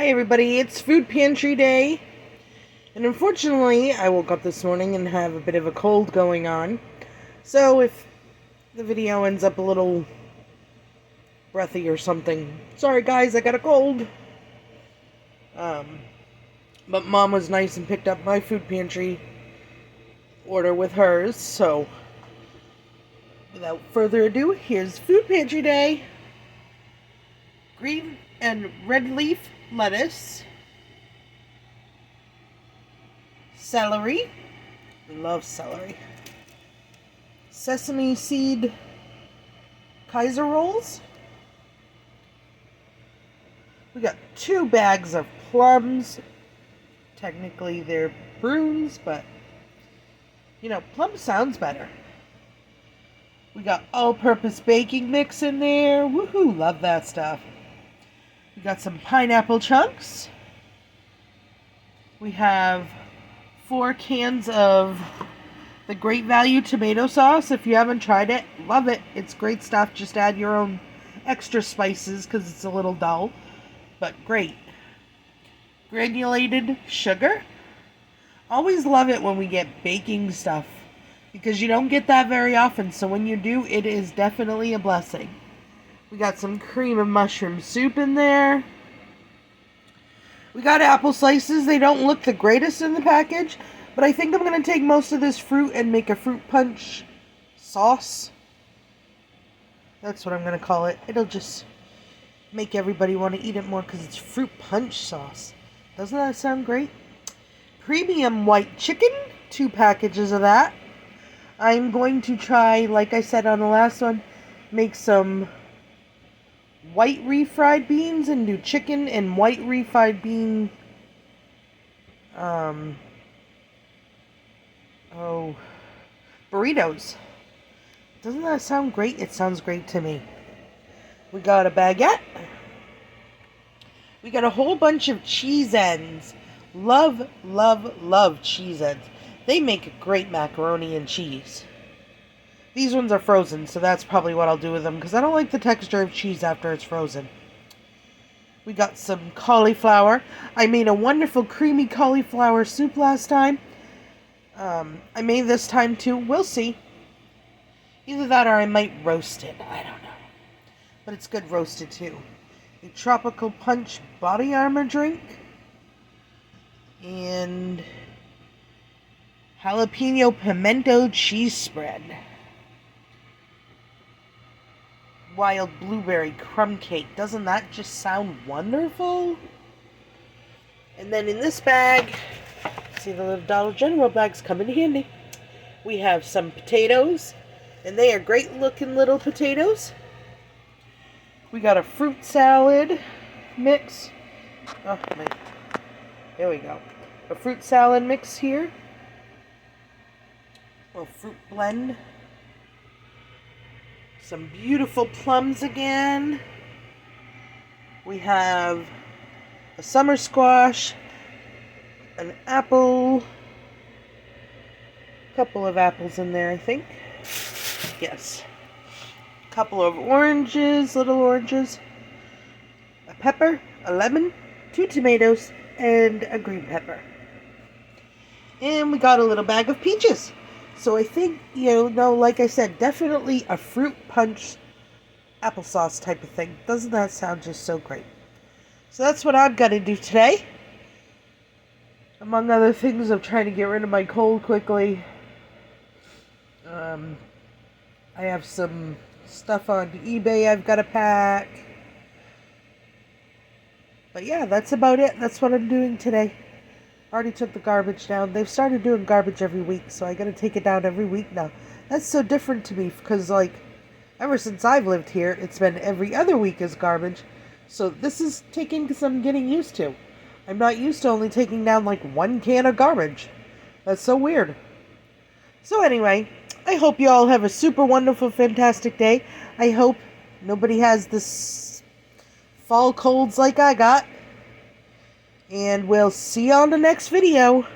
Hi everybody, it's food pantry day, and unfortunately I woke up this morning and have a bit of a cold going on, so if the video ends up a little breathy or something, sorry guys, I got a cold. But Mom was nice and picked up my food pantry order with hers, so without further ado, here's food pantry day. Green and red leaf lettuce, celery, love celery, sesame seed Kaiser rolls. We got 2 bags of plums. Technically they're prunes, but you know, plum sounds better. We got all-purpose baking mix in there. Woohoo, love that stuff. We got some pineapple chunks. We have 4 cans of the Great Value tomato sauce. If you haven't tried it, love it. It's great stuff. Just add your own extra spices because it's a little dull, but great. Granulated sugar. Always love it when we get baking stuff because you don't get that very often. So when you do, it is definitely a blessing. We got some cream of mushroom soup in there. We got apple slices. They don't look the greatest in the package, but I think I'm going to take most of this fruit and make a fruit punch sauce. That's what I'm going to call it. It'll just make everybody want to eat it more because it's fruit punch sauce. Doesn't that sound great? Premium white chicken. 2 packages of that. I'm going to try, like I said on the last one, make some white refried beans and do chicken and white refried bean burritos. Doesn't that sound great? It sounds great to me. We got a baguette. We got a whole bunch of cheese ends. Love, love, love cheese ends. They make a great macaroni and cheese. These ones are frozen, so that's probably what I'll do with them, because I don't like the texture of cheese after it's frozen. We got some cauliflower. I made a wonderful creamy cauliflower soup last time. I made this time too. We'll see. Either that or I might roast it. I don't know. But it's good roasted too. A tropical punch body armor drink. And jalapeno pimento cheese spread. Wild blueberry crumb cake. Doesn't that just sound wonderful? And then in this bag, see the little Dollar General bags come in handy. We have some potatoes, and they are great looking little potatoes. We got a fruit salad mix. Oh, man. There we go. A fruit salad mix here. A fruit blend. Some beautiful plums again. We have a summer squash, an apple, a couple of apples in there, I think. Yes. A couple of oranges, little oranges, a pepper, a lemon, 2 tomatoes, and a green pepper. And we got a little bag of peaches. So I think, like I said, definitely a fruit punch applesauce type of thing. Doesn't that sound just so great? So that's what I'm going to do today. Among other things, I'm trying to get rid of my cold quickly. I have some stuff on eBay I've got to pack. But yeah, that's about it. That's what I'm doing today. Already took the garbage down. They've started doing garbage every week, so I gotta take it down every week now. That's so different to me, because ever since I've lived here, it's been every other week is garbage. So this is taking some getting used to. I'm not used to only taking down 1 can of garbage. That's so weird. So anyway, I hope you all have a super wonderful, fantastic day. I hope nobody has this fall colds like I got. And we'll see you on the next video.